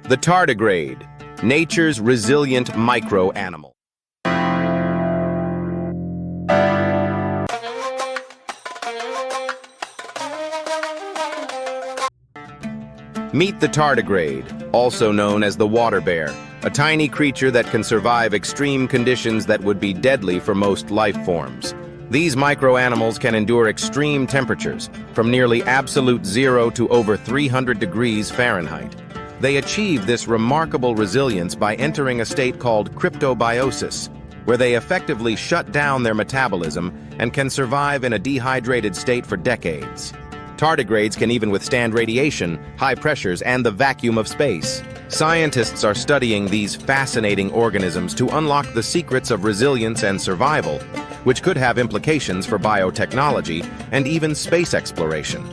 The tardigrade, nature's resilient micro-animal. Meet the tardigrade, also known as the water bear, a tiny creature that can survive extreme conditions that would be deadly for most life forms. These microanimals can endure extreme temperatures, from nearly absolute zero to over 300 degrees Fahrenheit. They achieve this remarkable resilience by entering a state called cryptobiosis, where they effectively shut down their metabolism and can survive in a dehydrated state for decades. Tardigrades can even withstand radiation, high pressures, and the vacuum of space. Scientists are studying these fascinating organisms to unlock the secrets of resilience and survival, which could have implications for biotechnology and even space exploration.